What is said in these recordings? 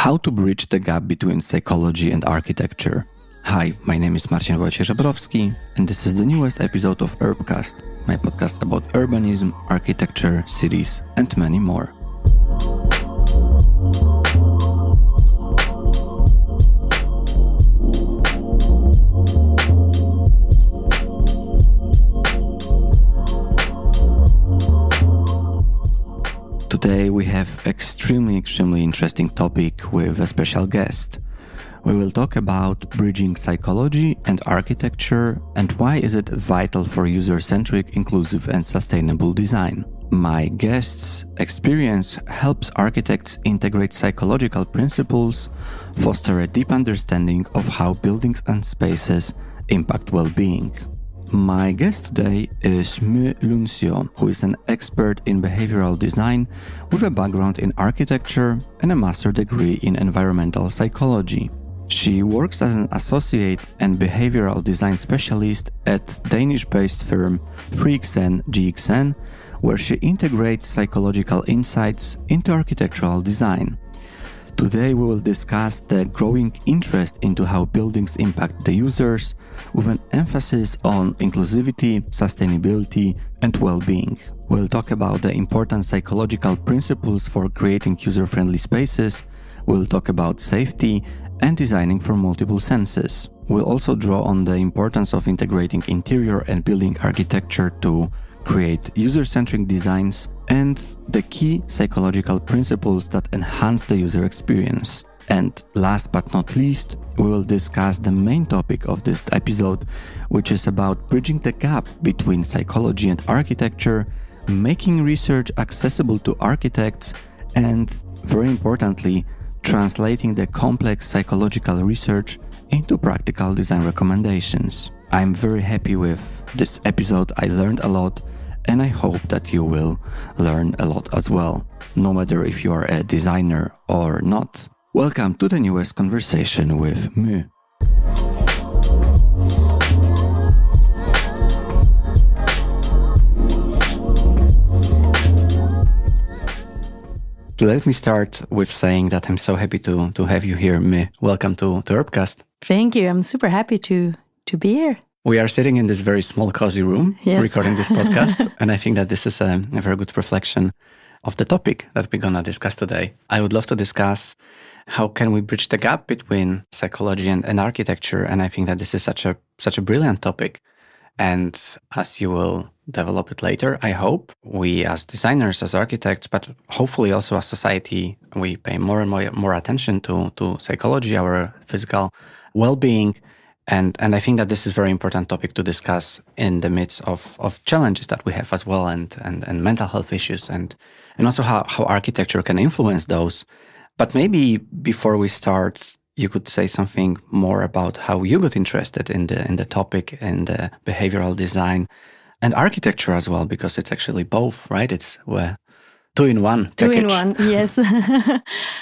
How to bridge the gap between psychology and architecture. Hi, my name is Marcin Wojciech-Żebrowski, and this is the newest episode of Urbcast, my podcast about urbanism, architecture, cities, and many more. Today we have extremely interesting topic with a special guest. We will talk about bridging psychology and architecture and why is it vital for user-centric, inclusive and sustainable design. My guest's experience helps architects integrate psychological principles, foster a deep understanding of how buildings and spaces impact well-being. My guest today is My Lunsjö, who is an expert in behavioral design with a background in architecture and a master's degree in environmental psychology. She works as an associate and behavioral design specialist at Danish-based firm GXN, where she integrates psychological insights into architectural design. Today we will discuss the growing interest into how buildings impact the users, with an emphasis on inclusivity, sustainability, and well-being. We'll talk about the important psychological principles for creating user-friendly spaces. We'll talk about safety and designing for multiple senses. We'll also draw on the importance of integrating interior and building architecture to create user-centric designs and the key psychological principles that enhance the user experience. And last but not least, we will discuss the main topic of this episode, which is about bridging the gap between psychology and architecture, making research accessible to architects, and, very importantly, translating the complex psychological research into practical design recommendations. I'm very happy with this episode. I learned a lot, and I hope that you will learn a lot as well, no matter if you are a designer or not. Welcome to the newest conversation with My. Let me start with saying that I'm so happy to have you here, My. Welcome to Urbcast. Thank you. I'm super happy to be here. We are sitting in this very small, cozy room, yes. recording this podcast, and I think that this is a very good reflection of the topic that we're going to discuss today. I would love to discuss how can we bridge the gap between psychology and architecture, and I think that this is such a brilliant topic. And as you will develop it later, I hope we as designers, as architects, but hopefully also as society, we pay more and more attention to psychology, our physical well-being. And I think that this is a very important topic to discuss in the midst of challenges that we have as well, and mental health issues, and also how architecture can influence those. But maybe before we start, you could say something more about how you got interested in the topic, in the behavioral design and architecture as well, because it's actually both, right? It's two-in-one package. Two-in-one, yes.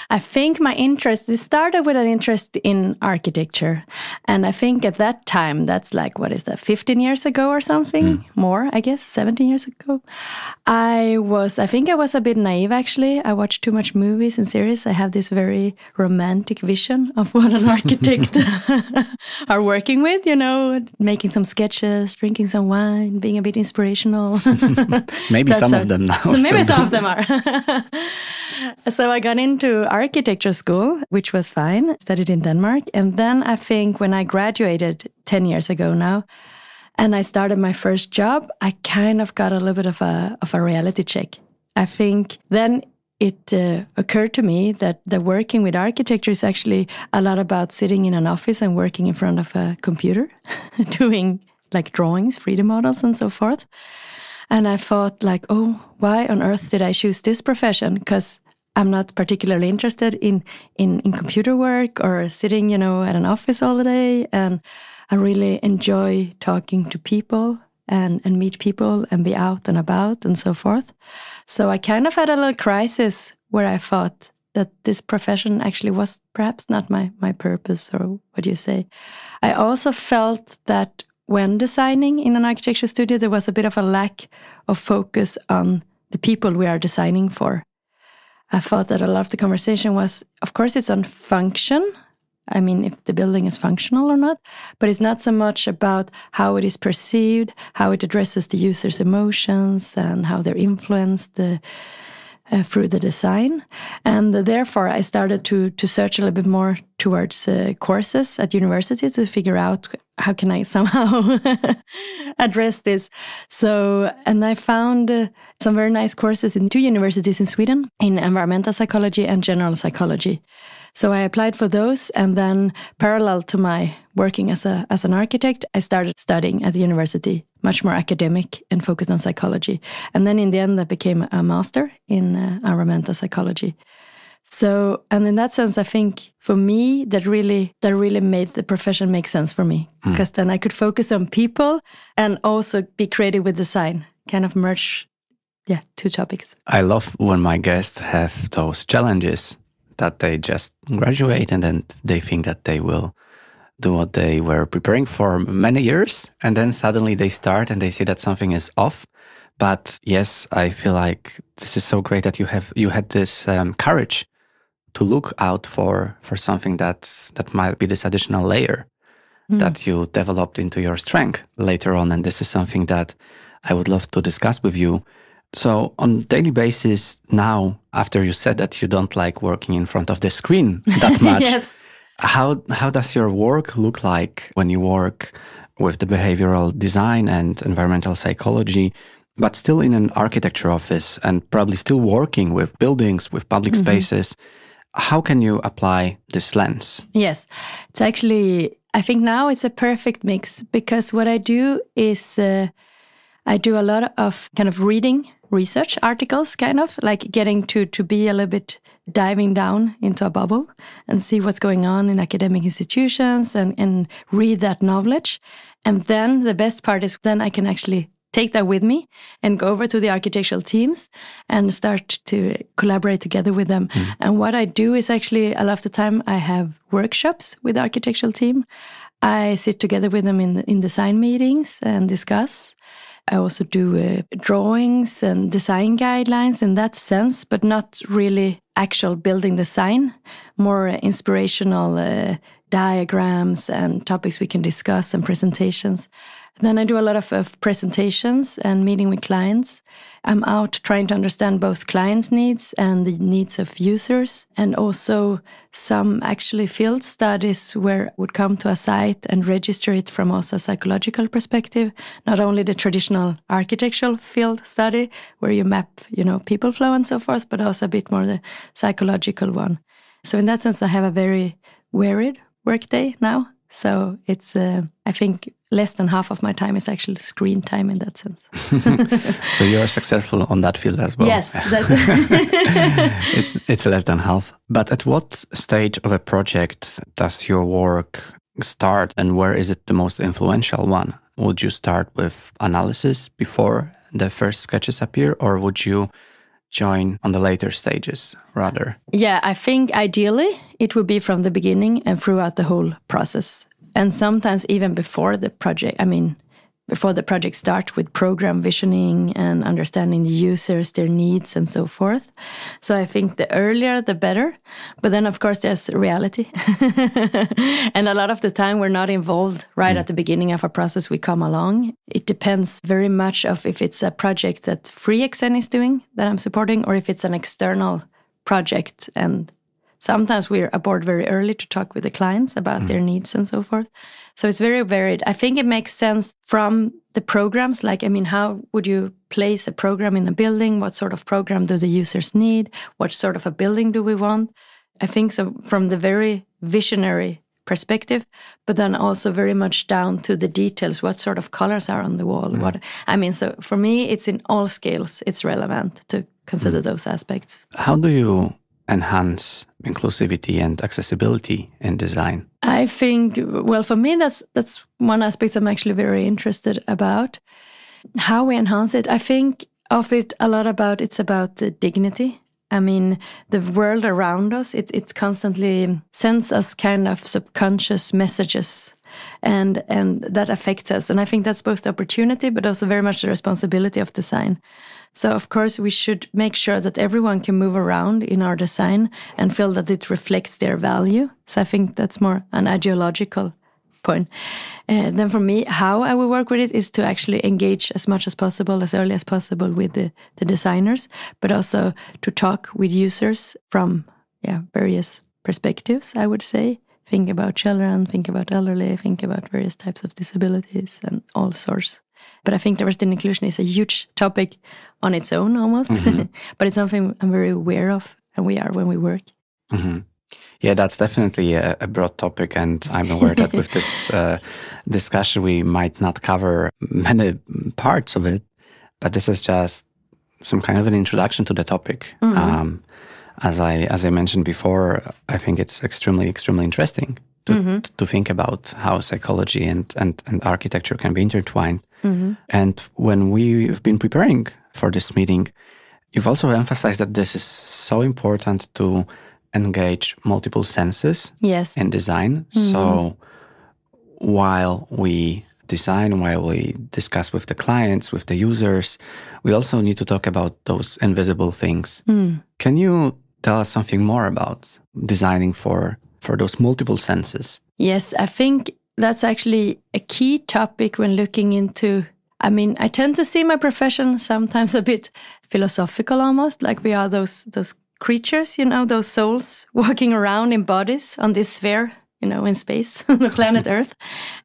I think my interest, it started with an interest in architecture. And I think at that time, that's like, 15 years ago or something? More, I guess, 17 years ago. I think I was a bit naive, actually. I watched too much movies and series. I have this very romantic vision of what an architect are working with, making some sketches, drinking some wine, being a bit inspirational. Maybe some of them now. So maybe some of them are. So I got into architecture school, which was fine. Studied in Denmark. And then I think when I graduated 10 years ago now, and I started my first job, I kind of got a little bit of a reality check. I think then it occurred to me that the working with architecture is actually a lot about sitting in an office and working in front of a computer, doing like drawings, 3D models and so forth. And I thought why on earth did I choose this profession? Because I'm not particularly interested in computer work or sitting, at an office all the day. And I really enjoy talking to people and meet people and be out and about and so forth. So I kind of had a little crisis where I thought that this profession actually was perhaps not my purpose, or what do you say? I also felt that when designing in an architecture studio, there was a bit of a lack of focus on the people we are designing for. I thought that a lot of the conversation was, of course, it's on function. I mean, if the building is functional or not, but it's not so much about how it is perceived, how it addresses the user's emotions and how they're influenced through the design. And therefore, I started to search a little bit more towards courses at university to figure out how can I somehow address this. So, and I found some very nice courses in 2 universities in Sweden in environmental psychology and general psychology. So I applied for those, and then parallel to my working as an architect, I started studying at the university, much more academic and focused on psychology. And then in the end, I became a master in environmental psychology. So, and in that sense, I think for me, that really made the profession make sense for me, because then I could focus on people and also be creative with design, kind of merge, 2 topics. I love when my guests have those challenges that they just graduate and then they think that they will do what they were preparing for many years, and then suddenly they start and they see that something is off. But yes, I feel like this is so great that you had this courage to look out for something that might be this additional layer that you developed into your strength later on. And this is something that I would love to discuss with you. So on a daily basis now, after you said that you don't like working in front of the screen that much, Yes. How does your work look like when you work with the behavioral design and environmental psychology, but still in an architecture office and probably still working with buildings, with public spaces? How can you apply this lens? Yes, it's actually, I think now it's a perfect mix, because what I do is I do a lot of kind of reading research articles, kind of like getting to be a little bit diving down into a bubble and see what's going on in academic institutions and read that knowledge. And then the best part is then I can actually take that with me and go over to the architectural teams and start to collaborate together with them. And what I do is actually a lot of the time I have workshops with the architectural team. I sit together with them in design meetings and discuss. I also do drawings and design guidelines in that sense, but not really actual building design, more inspirational diagrams and topics we can discuss and presentations. Then I do a lot of presentations and meeting with clients. I'm out trying to understand both clients' needs and the needs of users, and also some actually field studies where I would come to a site and register it from also a psychological perspective, not only the traditional architectural field study where you map, people flow and so forth, but also a bit more the psychological one. So in that sense, I have a very varied workday now. So it's, I think, less than half of my time is actually screen time in that sense. So you are successful on that field as well. Yes, that's it's less than half. But at what stage of a project does your work start, and where is it the most influential one? Would you start with analysis before the first sketches appear, or would you join on the later stages rather? Yeah, I think ideally it would be from the beginning and throughout the whole process. And sometimes even before the project, before the project starts with program visioning and understanding the users, their needs and so forth. So I think the earlier, the better. But then, of course, there's reality. And a lot of the time we're not involved right at the beginning of a process. We come along. It depends very much of if it's a project that GXN is doing that I'm supporting, or if it's an external project. And sometimes we're aboard very early to talk with the clients about their needs and so forth. So it's very varied. I think it makes sense from the programs, like, how would you place a program in a building? What sort of program do the users need? What sort of a building do we want? I think so from the very visionary perspective, but then also very much down to the details. What sort of colors are on the wall? So for me, it's in all scales. It's relevant to consider those aspects. How do you enhance inclusivity and accessibility in design? I think, well, for me, that's one aspect I'm actually very interested about. How we enhance it, I think of it a lot about, it's about the dignity. The world around us, it's constantly sends us kind of subconscious messages and that affects us. And I think that's both the opportunity, but also very much the responsibility of design. So of course we should make sure that everyone can move around in our design and feel that it reflects their value. So I think that's more an ideological point. Then for me, how I will work with it is to actually engage as much as possible, as early as possible with the designers, but also to talk with users from various perspectives, I would say. Think about children, think about elderly, think about various types of disabilities and all sorts. But I think diversity and inclusion is a huge topic on its own almost, but it's something I'm very aware of, and we are when we work. Yeah, that's definitely a broad topic, and I'm aware that with this discussion we might not cover many parts of it, but this is just some kind of an introduction to the topic. As I mentioned before, I think it's extremely interesting to think about how psychology and architecture can be intertwined. And when we've been preparing for this meeting, you've also emphasized that this is so important to engage multiple senses in design. So while we design, while we discuss with the clients, with the users, we also need to talk about those invisible things. Can you tell us something more about designing for those multiple senses? Yes, I think that's actually a key topic when looking into, I tend to see my profession sometimes a bit philosophical almost, like we are those creatures, those souls walking around in bodies on this sphere, in space, on the planet Earth.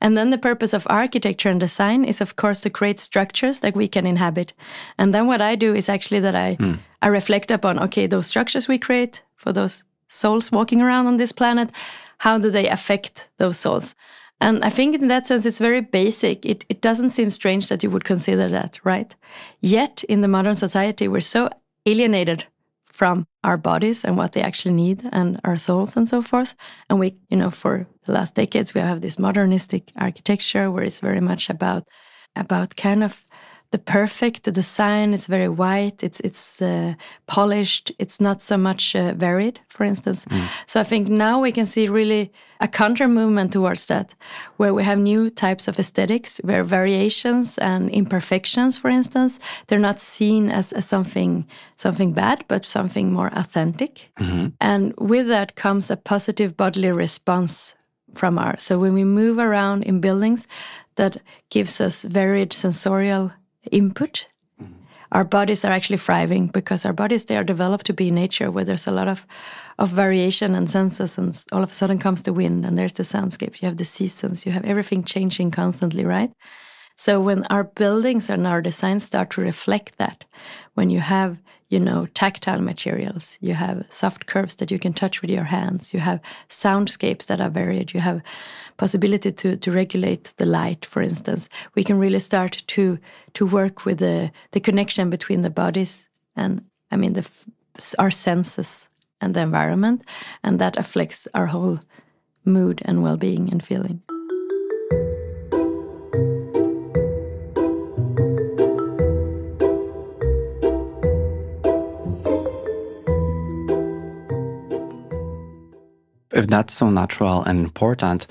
And then the purpose of architecture and design is, of course, to create structures that we can inhabit. And then what I do is actually that I reflect upon, okay, those structures we create for those souls walking around on this planet, how do they affect those souls? And I think in that sense, it's very basic. It doesn't seem strange that you would consider that, right? Yet, in the modern society, we're so alienated from our bodies and what they actually need and our souls and so forth. And we, for the last decades, we have this modernistic architecture where it's very much about kind of the perfect, the design. It's very white, it's polished, it's not so much varied, for instance. So I think now we can see really a counter movement towards that, where we have new types of aesthetics, where variations and imperfections, for instance, they're not seen as something bad, but something more authentic. And with that comes a positive bodily response from ours. So when we move around in buildings, that gives us varied sensorial input. Our bodies are actually thriving because our bodies, they are developed to be in nature where there's a lot of variation and senses, and all of a sudden comes the wind and there's the soundscape. You have the seasons, you have everything changing constantly, right? So when our buildings and our designs start to reflect that, when you have, tactile materials, you have soft curves that you can touch with your hands, you have soundscapes that are varied, you have possibility to regulate the light, for instance, we can really start to work with the connection between the bodies and, our senses and the environment, and that affects our whole mood and well-being and feeling. If that's so natural and important,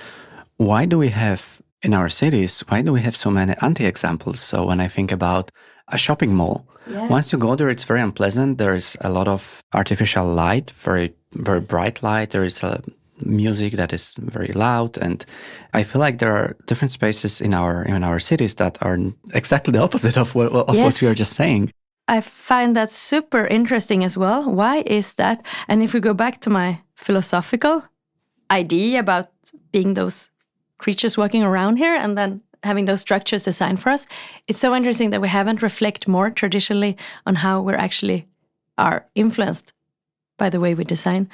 why do we have in our cities, why do we have so many anti-examples? So when I think about a shopping mall, once you go there, it's very unpleasant. There is a lot of artificial light, very, very bright light. There is a music that is very loud. And I feel like there are different spaces in our cities that are exactly the opposite of what we are just saying. I find that super interesting as well. Why is that? And if we go back to my philosophical idea about being those creatures walking around here and then having those structures designed for us, it's so interesting that we haven't reflected more traditionally on how we're actually are influenced by the way we design.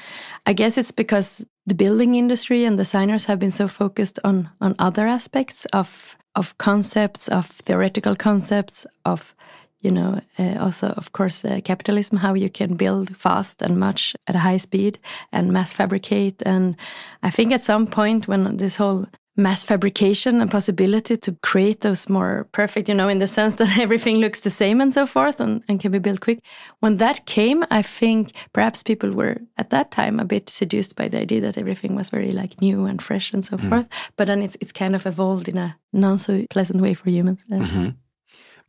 I guess it's because the building industry and designers have been so focused on other aspects of concepts, of theoretical concepts, of also, of course, capitalism, how you can build fast and much at a high speed and mass fabricate. And I think at some point when this whole mass fabrication and possibility to create those more perfect, in the sense that everything looks the same and so forth and can be built quick. When that came, I think perhaps people were at that time a bit seduced by the idea that everything was very like new and fresh and so forth. But then it's kind of evolved in a not so pleasant way for humans.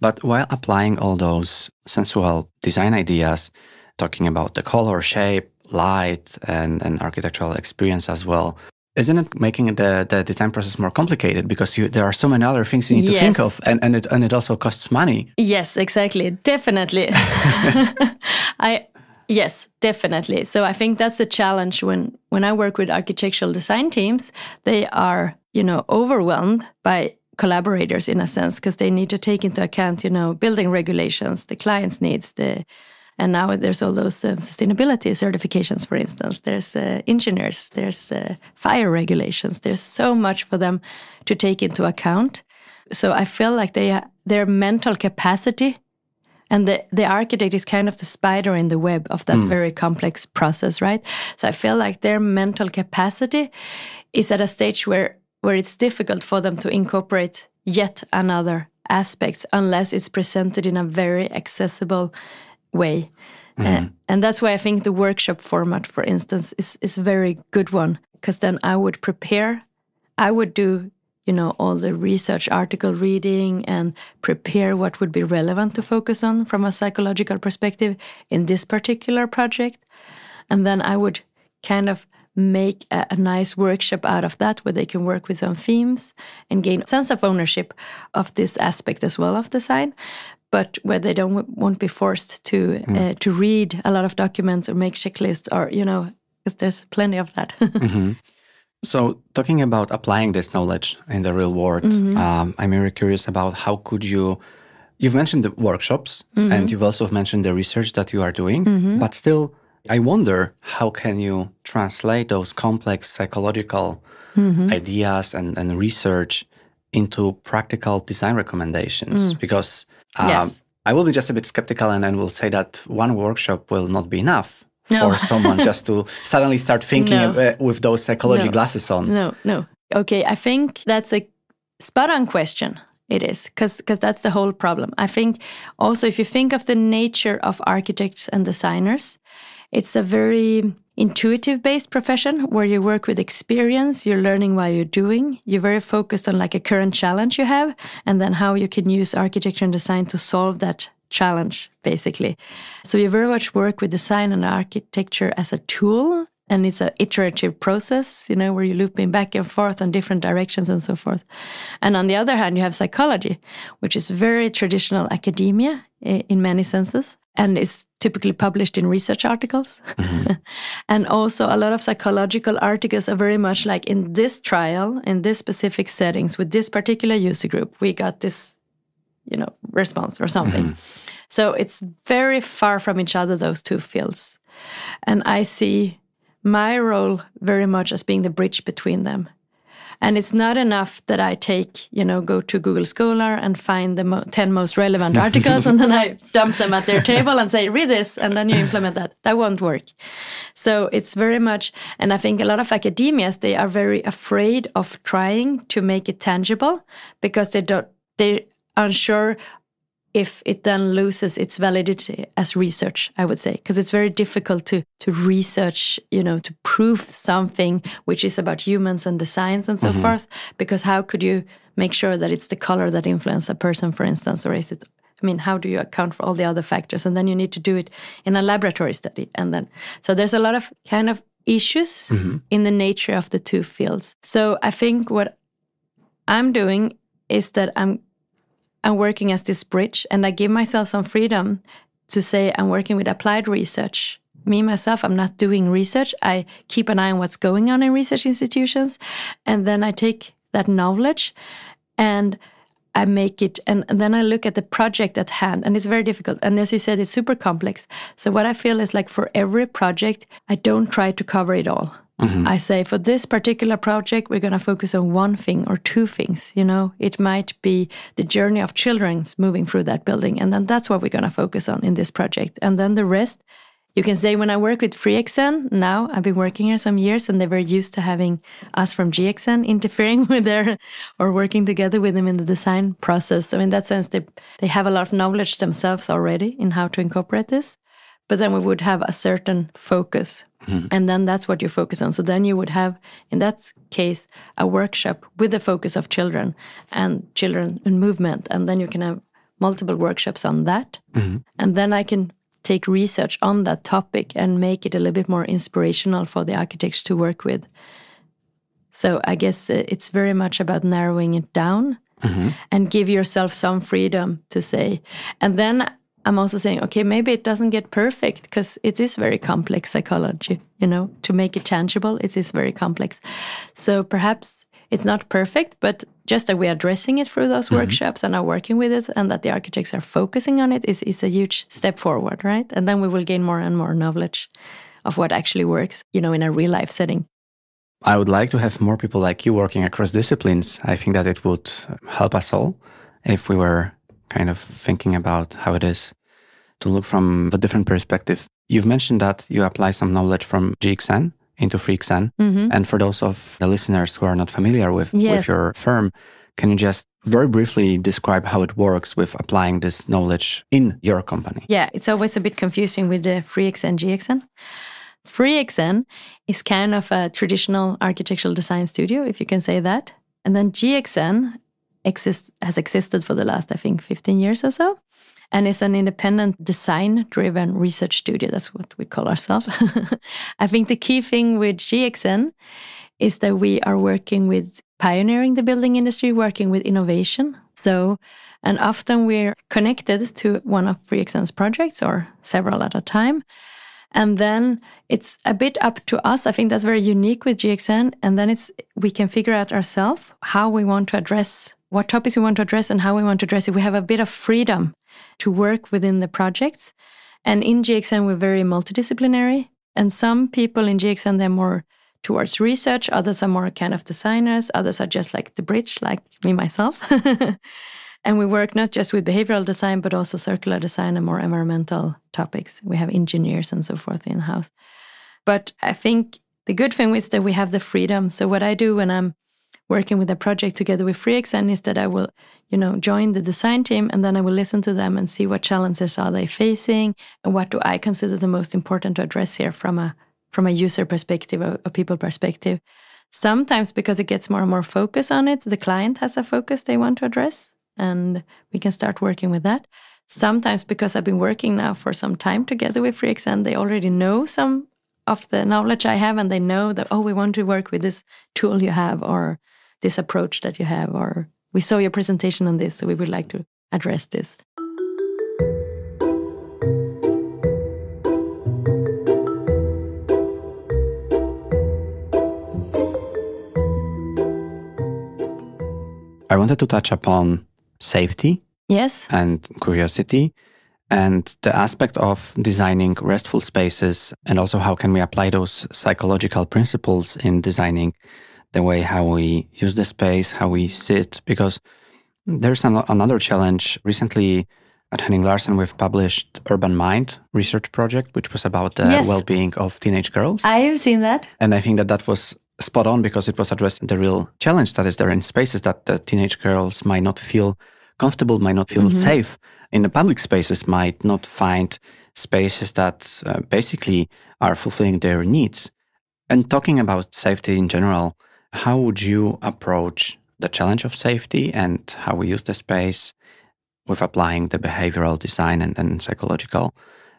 But while applying all those sensual design ideas, talking about the color, shape, light, and architectural experience as well, isn't it making the design process more complicated because there are so many other things you need to think of, and it also costs money? Yes, exactly, definitely. Yes, definitely. So I think that's the challenge when I work with architectural design teams. They are, overwhelmed by collaborators in a sense because they need to take into account, building regulations, the client's needs, and now there's all those sustainability certifications, for instance. There's engineers, there's fire regulations. There's so much for them to take into account. So I feel like their mental capacity, and the architect is kind of the spider in the web of that very complex process, right? So I feel like their mental capacity is at a stage where it's difficult for them to incorporate yet another aspect unless it's presented in a very accessible way. And that's why I think the workshop format, for instance, is a very good one, because then I would do, all the research article reading and prepare what would be relevant to focus on from a psychological perspective in this particular project. And then I would kind of make a nice workshop out of that where they can work with some themes and gain a sense of ownership of this aspect as well of design, but where they won't be forced to read a lot of documents or make checklists or, because there's plenty of that. So talking about applying this knowledge in the real world, I'm very curious about how could you've mentioned the workshops and you've also mentioned the research that you are doing, but still I wonder how can you translate those complex psychological ideas and research into practical design recommendations? Because I will be just a bit skeptical and will say that one workshop will not be enough for someone just to suddenly start thinking with those psychology glasses on. No. Okay, I think that's a spot-on question. It is, because that's the whole problem. I think also if you think of the nature of architects and designers, it's a very intuitive-based profession where you work with experience, you're learning while you're doing, you're very focused on like a current challenge you have, and then how you can use architecture and design to solve that challenge, basically. So you very much work with design and architecture as a tool, and it's an iterative process, where you're looping back and forth on different directions and so forth. And on the other hand, you have psychology, which is very traditional academia in many senses, and is typically published in research articles. And also a lot of psychological articles are very much like, in this trial, in this specific settings, with this particular user group, we got this, response or something. So it's very far from each other, those two fields. And I see my role very much as being the bridge between them. And it's not enough that I take, go to Google Scholar and find the 10 most relevant articles and then I dump them at their table and say, read this, and then you implement that. That won't work. So it's very much, and I think a lot of academias, they are very afraid of trying to make it tangible because they're unsure if it then loses its validity as research, I would say, because it's very difficult to research, to prove something which is about humans and designs and so forth, because how could you make sure that it's the color that influences a person, for instance, or is it, how do you account for all the other factors? And then you need to do it in a laboratory study. And then, so there's a lot of kind of issues in the nature of the two fields. So I think what I'm doing is that I'm working as this bridge, and I give myself some freedom to say I'm working with applied research. Me, myself, I'm not doing research. I keep an eye on what's going on in research institutions, and then I take that knowledge and I make it, and then I look at the project at hand, and it's very difficult. And as you said, it's super complex. So what I feel is like for every project, I don't try to cover it all. I say, for this particular project, we're going to focus on one thing or two things. It might be the journey of children moving through that building. And then that's what we're going to focus on in this project. And then the rest You can say when I work with GXN, now I've been working here some years and they were used to having us from GXN interfering with or working together with them in the design process. So in that sense, they have a lot of knowledge themselves already in how to incorporate this. But then we would have a certain focus. And then that's what you focus on. So then you would have, in that case, a workshop with the focus of children and movement. And then you can have multiple workshops on that. And then I can take research on that topic and make it a little bit more inspirational for the architects to work with. So I guess it's very much about narrowing it down and give yourself some freedom to say. And then I'm also saying, okay, maybe it doesn't get perfect because it is very complex psychology, to make it tangible, it is very complex. So perhaps it's not perfect, but just that we're addressing it through those workshops and are working with it and that the architects are focusing on it is a huge step forward, right? And then we will gain more and more knowledge of what actually works, in a real life setting. I would like to have more people like you working across disciplines. I think that it would help us all if we were kind of thinking about how it is to look from a different perspective. You've mentioned that you apply some knowledge from GXN into GXN. And for those of the listeners who are not familiar with your firm, can you just very briefly describe how it works with applying this knowledge in your company? Yeah, it's always a bit confusing with the GXN, GXN. GXN is kind of a traditional architectural design studio, if you can say that. And then GXN has existed for the last, I think, 15 years or so. And it's an independent design-driven research studio. That's what we call ourselves. I think the key thing with GXN is that we are working with pioneering the building industry, working with innovation. And often we're connected to one of GXN's projects or several at a time. And then it's a bit up to us. I think that's very unique with GXN. And then we can figure out ourselves how we want to address, what topics we want to address and how we want to address it. We have a bit of freedom to work within the projects. And in GXN, we're very multidisciplinary. And some people in GXN, they're more towards research. Others are more kind of designers. Others are just like the bridge, like me, myself. And we work not just with behavioral design, but also circular design and more environmental topics. We have engineers and so forth in-house. But I think the good thing is that we have the freedom. So what I do when I'm working with a project together with GXN is that I will, join the design team and then I will listen to them and see what challenges are they facing and what do I consider the most important to address here from a user perspective, a people perspective. Sometimes because it gets more and more focus on it, the client has a focus they want to address. And we can start working with that. Sometimes because I've been working now for some time together with GXN, they already know some of the knowledge I have and they know that, we want to work with this tool you have or this approach that you have, or we saw your presentation on this, so we would like to address this. I wanted to touch upon safety, yes, and curiosity, and the aspect of designing restful spaces, and also how can we apply those psychological principles in designing the way how we use the space, how we sit, because there's another challenge. Recently at Henning Larsen, we've published Urban Mind research project, which was about the well-being of teenage girls. I have seen that. And I think that was spot on because it was addressing the real challenge that is there in spaces that the teenage girls might not feel comfortable, might not feel safe. In the public spaces, might not find spaces that basically are fulfilling their needs. And talking about safety in general, how would you approach the challenge of safety and how we use the space with applying the behavioral design and psychological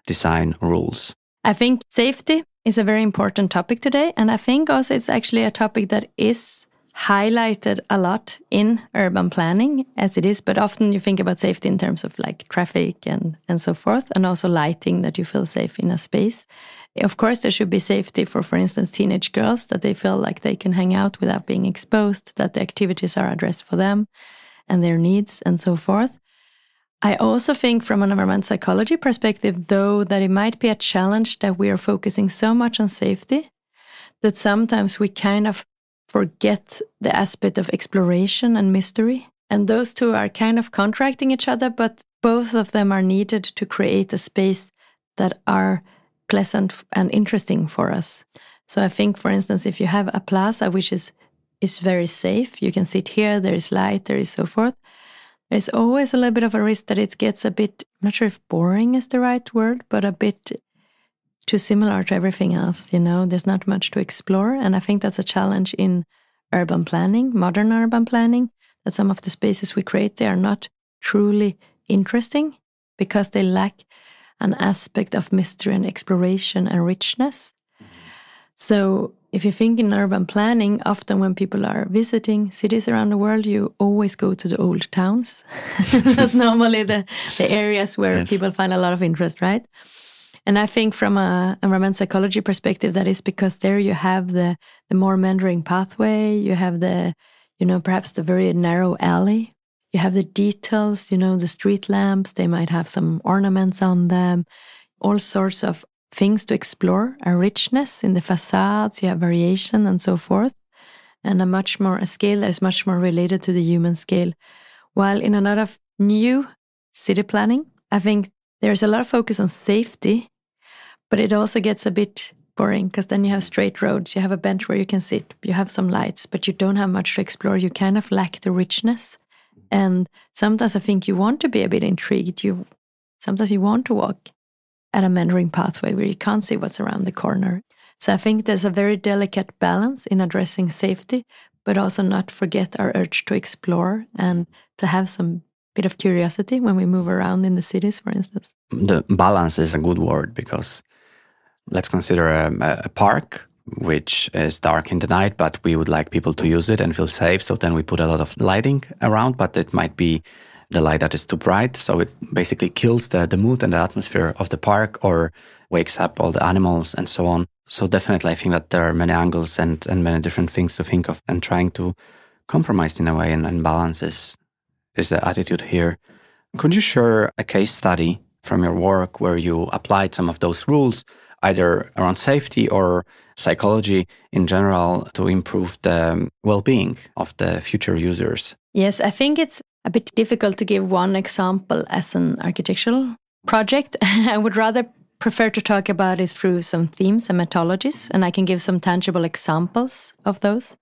design rules? I think safety is a very important topic today. And I think also it's actually a topic that is highlighted a lot in urban planning as it is. But often you think about safety in terms of like traffic and so forth, and also lighting, that you feel safe in a space. Of course, there should be safety for instance, teenage girls, that they feel like they can hang out without being exposed, that the activities are addressed for them and their needs and so forth. I also think from an environmental psychology perspective, though, that it might be a challenge that we are focusing so much on safety that sometimes we kind of forget the aspect of exploration and mystery. And those two are kind of contracting each other, but both of them are needed to create a space that are pleasant and interesting for us. So I think, for instance, if you have a plaza which is very safe, you can sit here, there is light, there is so forth, there's always a little bit of a risk that it gets a bit, I'm not sure if boring is the right word, but a bit too similar to everything else, there's not much to explore. And I think that's a challenge in urban planning, modern urban planning, that some of the spaces we create, they are not truly interesting because they lack an aspect of mystery and exploration and richness. So if you think in urban planning, often when people are visiting cities around the world, you always go to the old towns. That's normally the areas where people find a lot of interest, right? And I think from a environmental psychology perspective, that is because there you have the more meandering pathway, you have the, perhaps the very narrow alley, you have the details, the street lamps, they might have some ornaments on them, all sorts of things to explore, a richness in the facades, you have variation and so forth, and a scale that is much more related to the human scale. While in a lot of new city planning, I think there's a lot of focus on safety, but it also gets a bit boring because then you have straight roads, you have a bench where you can sit, you have some lights, but you don't have much to explore. You kind of lack the richness. And sometimes I think you want to be a bit intrigued. Sometimes you want to walk at a meandering pathway where you can't see what's around the corner. So I think there's a very delicate balance in addressing safety, but also not forget our urge to explore and to have some bit of curiosity when we move around in the cities, for instance. The balance is a good word, because let's consider a park which is dark in the night, but we would like people to use it and feel safe. So then we put a lot of lighting around, but it might be the light that is too bright. So it basically kills the mood and the atmosphere of the park, or wakes up all the animals and so on. So definitely I think that there are many angles and many different things to think of, and trying to compromise in a way and balance is the attitude here. Could you share a case study from your work where you applied some of those rules, either around safety or psychology in general, to improve the well-being of the future users? Yes, I think it's a bit difficult to give one example as an architectural project. I would rather prefer to talk about it through some themes and methodologies, and I can give some tangible examples of those.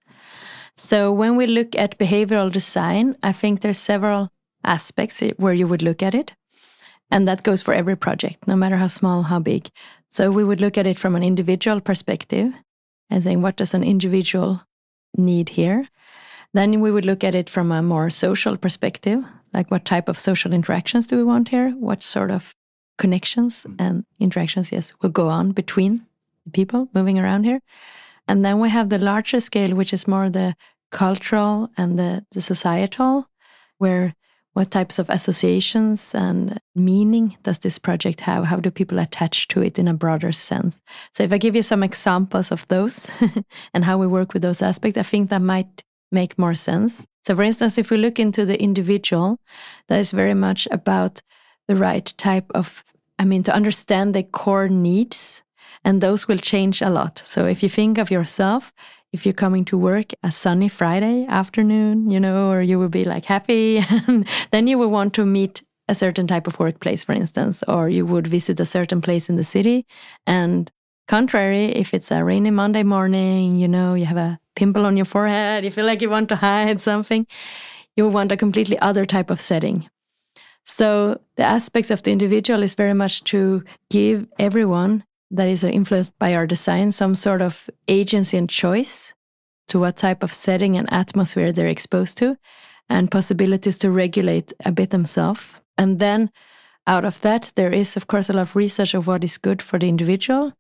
So when we look at behavioral design, I think there's several aspects where you would look at it. And that goes for every project, no matter how small, how big. So we would look at it from an individual perspective and saying, what does an individual need here? Then we would look at it from a more social perspective, like what type of social interactions do we want here? What sort of connections and interactions, will go on between the people moving around here? And then we have the larger scale, which is more the cultural and the societal, where what types of associations and meaning does this project have? How do people attach to it in a broader sense? So if I give you some examples of those and how we work with those aspects, I think that might make more sense. So for instance, if we look into the individual, that is very much about the right type of, to understand the core needs, and those will change a lot. So if you think of yourself, if you're coming to work a sunny Friday afternoon, or you will be like happy, and then you will want to meet a certain type of workplace, for instance, or you would visit a certain place in the city. And contrary, if it's a rainy Monday morning, you have a pimple on your forehead, you feel like you want to hide something, you will want a completely other type of setting. So the aspects of the individual is very much to give everyone that is influenced by our design some sort of agency and choice to what type of setting and atmosphere they're exposed to, and possibilities to regulate a bit themselves. And then out of that, there is, of course, a lot of research of what is good for the individual.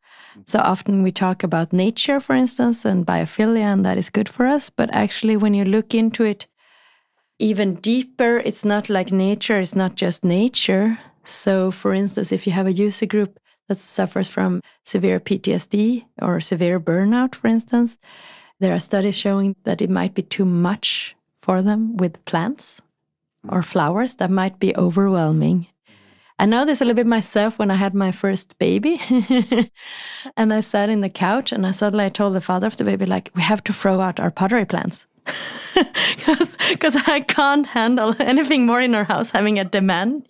So often we talk about nature, for instance, and biophilia, and that is good for us. But actually, when you look into it even deeper, it's not like nature is not just nature. So, for instance, if you have a user group that suffers from severe PTSD or severe burnout, for instance, there are studies showing that it might be too much for them with plants or flowers. That might be overwhelming. I know this a little bit myself when I had my first baby. And I sat in the couch and I told the father of the baby, we have to throw out our pottery plants. Because I can't handle anything more in our house, having a demand,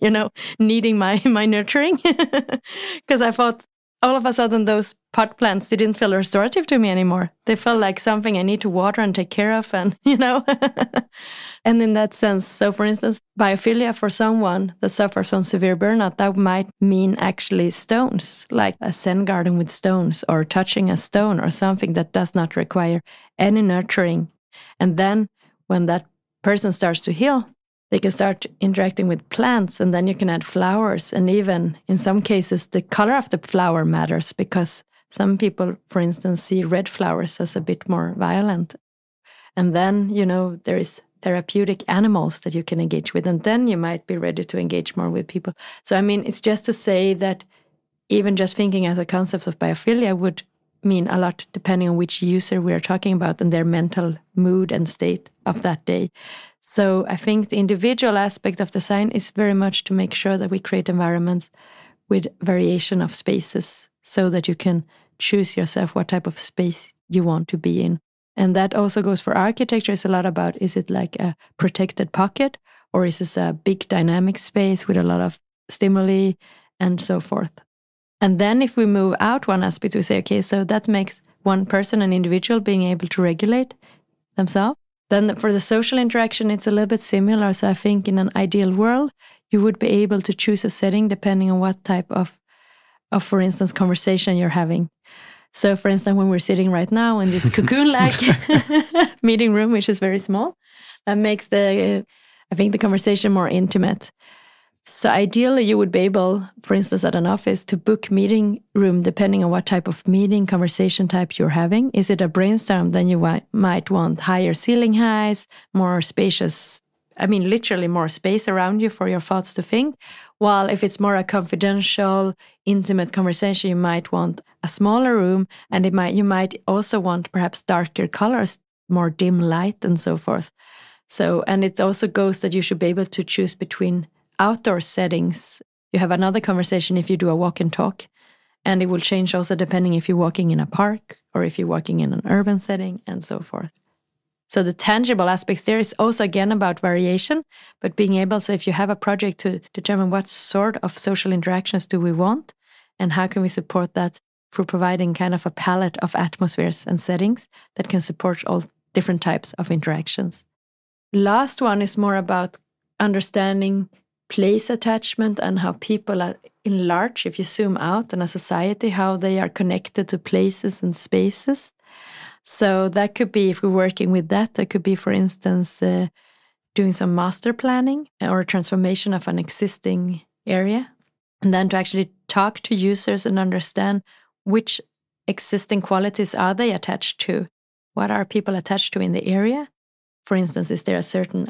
needing my nurturing. Because I thought all of a sudden those pot plants didn't feel restorative to me anymore. They felt like something I need to water and take care of, and And in that sense, so for instance, biophilia for someone that suffers from severe burnout, that might mean actually stones, like a Zen garden with stones, or touching a stone or something that does not require any nurturing. And then when that person starts to heal, they can start interacting with plants, and then you can add flowers. And even in some cases, the color of the flower matters, because some people, for instance, see red flowers as a bit more violent. And then, there is therapeutic animals that you can engage with, and then you might be ready to engage more with people. So, it's just to say that even just thinking as a concept of biophilia would mean a lot depending on which user we are talking about and their mental mood and state of that day. So I think the individual aspect of design is very much to make sure that we create environments with variation of spaces so that you can choose yourself what type of space you want to be in. And that also goes for architecture. It's a lot about, is it like a protected pocket, or is this a big dynamic space with a lot of stimuli and so forth? And then if we move out one aspect, we say, okay, so that makes one person, an individual, being able to regulate themselves. Then for the social interaction, it's a little bit similar. So I think in an ideal world, you would be able to choose a setting depending on what type of for instance, conversation you're having. So for instance, when we're sitting right now in this cocoon-like meeting room, which is very small, that makes the conversation more intimate. So ideally, you would be able, for instance, at an office, to book meeting room depending on what type of meeting, conversation type you're having. Is it a brainstorm? Then you might want higher ceiling heights, more spacious, literally more space around you for your thoughts to think. While if it's more a confidential, intimate conversation, you might want a smaller room, and you might also want perhaps darker colors, more dim light, and so forth. So, and it also goes that you should be able to choose between outdoor settings. You have another conversation if you do a walk and talk, and it will change also depending if you're walking in a park or if you're walking in an urban setting and so forth. So the tangible aspects there is also again about variation, but being able, so if you have a project, to determine what sort of social interactions do we want and how can we support that through providing kind of a palette of atmospheres and settings that can support all different types of interactions. Last one is more about understanding place attachment and how people are in large, if you zoom out in a society, how they are connected to places and spaces. So that could be, if we're working with that could be, for instance, doing some master planning or a transformation of an existing area. And then to actually talk to users and understand which existing qualities are they attached to. What are people attached to in the area? For instance, is there a certain,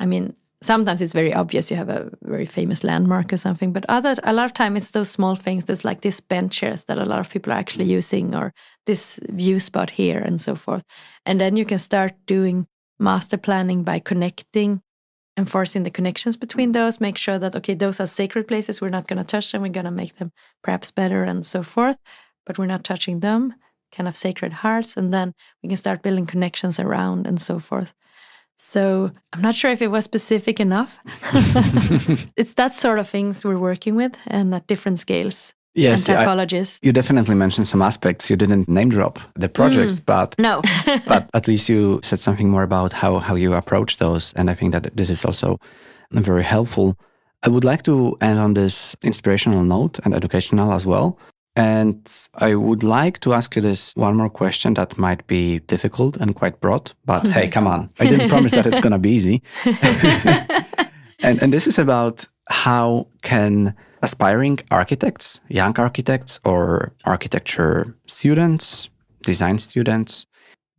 sometimes it's very obvious, you have a very famous landmark or something, but a lot of time it's those small things. There's like these bench chairs that a lot of people are actually using, or this view spot here and so forth. And then you can start doing master planning by connecting, enforcing the connections between those, make sure that, okay, those are sacred places, we're not going to touch them, we're going to make them perhaps better and so forth, but we're not touching them, kind of sacred hearts, and then we can start building connections around and so forth. So I'm not sure if it was specific enough. It's that sort of things we're working with, and at different scales. Yes, and typologies. You definitely mentioned some aspects. You didn't name drop the projects, but no. but at least you said something more about how you approach those. And I think that this is also very helpful. I would like to end on this inspirational note and educational as well. And I would like to ask you this one more question that might be difficult and quite broad, but hey, come on. I didn't promise that it's going to be easy. and this is about how can aspiring architects, young architects, or architecture students, design students,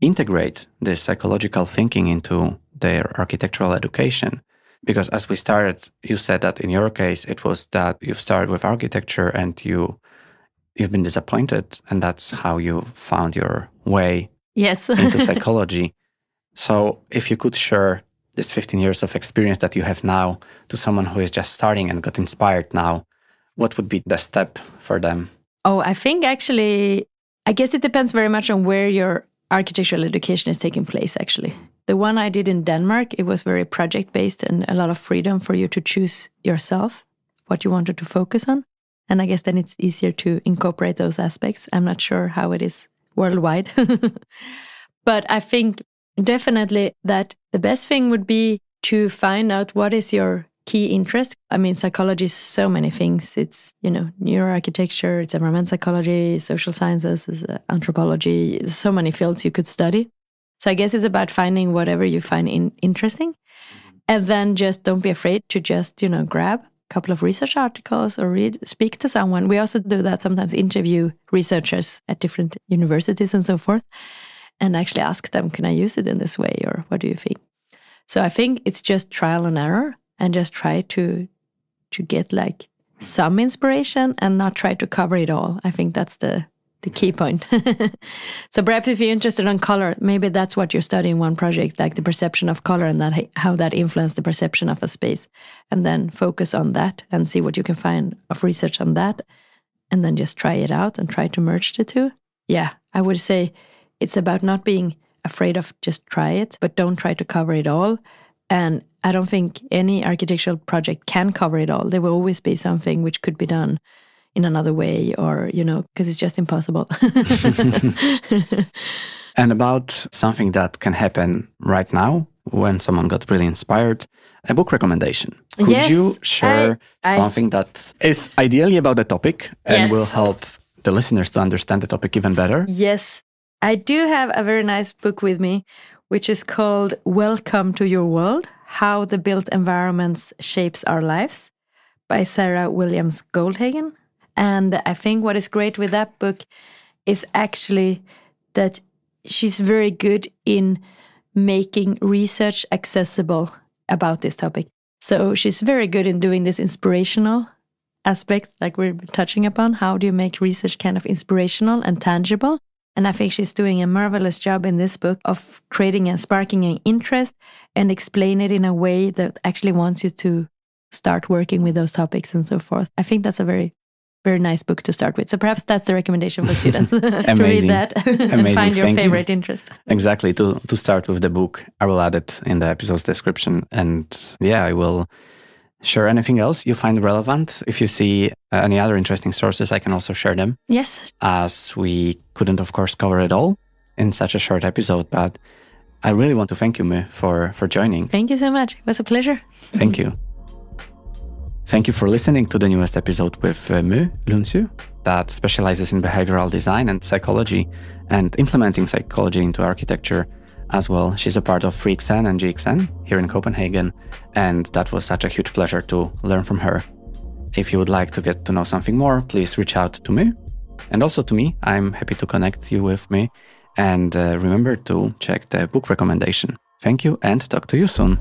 integrate this psychological thinking into their architectural education? Because as we started, you said that in your case, it was that you've started with architecture and you've been disappointed, and that's how you found your way into psychology. So if you could share this 15 years of experience that you have now to someone who is just starting and got inspired now, what would be the step for them? Oh, I think actually, I guess it depends very much on where your architectural education is taking place, actually. The one I did in Denmark, it was very project-based and a lot of freedom for you to choose yourself what you wanted to focus on. And I guess then it's easier to incorporate those aspects. I'm not sure how it is worldwide. But I think definitely that the best thing would be to find out what is your key interest. I mean, psychology is so many things. It's, neuroarchitecture, it's environmental psychology, social sciences, anthropology, there's so many fields you could study. So I guess it's about finding whatever you find interesting. And then just don't be afraid to just, grab a couple of research articles or speak to someone. We also do that sometimes, interview researchers at different universities and so forth, and actually ask them, can I use it in this way? Or what do you think? So I think it's just trial and error, and just try to get like some inspiration and not try to cover it all. I think that's the key point. So perhaps if you're interested in color, maybe that's what you're studying in one project, like the perception of color and that how that influenced the perception of a space. And then focus on that and see what you can find of research on that. And then just try it out and try to merge the two. Yeah, I would say it's about not being afraid of just try it, but don't try to cover it all. And I don't think any architectural project can cover it all. There will always be something which could be done in another way, or, because it's just impossible. And about something that can happen right now when someone got really inspired, a book recommendation. Could you share something that is ideally about the topic and will help the listeners to understand the topic even better? Yes, I do have a very nice book with me, which is called Welcome to Your World, How the Built Environments Shapes Our Lives by Sarah Williams Goldhagen. And I think what is great with that book is actually that she's very good in making research accessible about this topic. So she's very good in doing this inspirational aspect, like we're touching upon. How do you make research kind of inspirational and tangible? And I think she's doing a marvelous job in this book of creating and sparking an interest and explain it in a way that actually wants you to start working with those topics and so forth. I think that's a very, very nice book to start with. So perhaps that's the recommendation for students to read that and find your favorite interest. Exactly. To start with the book, I will add it in the episode's description. And I will share anything else you find relevant. If you see any other interesting sources, I can also share them. Yes. As we couldn't, of course, cover it all in such a short episode, but I really want to thank you, My, for joining. Thank you so much. It was a pleasure. Thank you. Thank you for listening to the newest episode with My Lunsjö, that specializes in behavioral design and psychology and implementing psychology into architecture as well. She's a part of GXN and GXN here in Copenhagen, and that was such a huge pleasure to learn from her. If you would like to get to know something more, please reach out to me, and also to me. I'm happy to connect you with me. And remember to check the book recommendation. Thank you, and talk to you soon.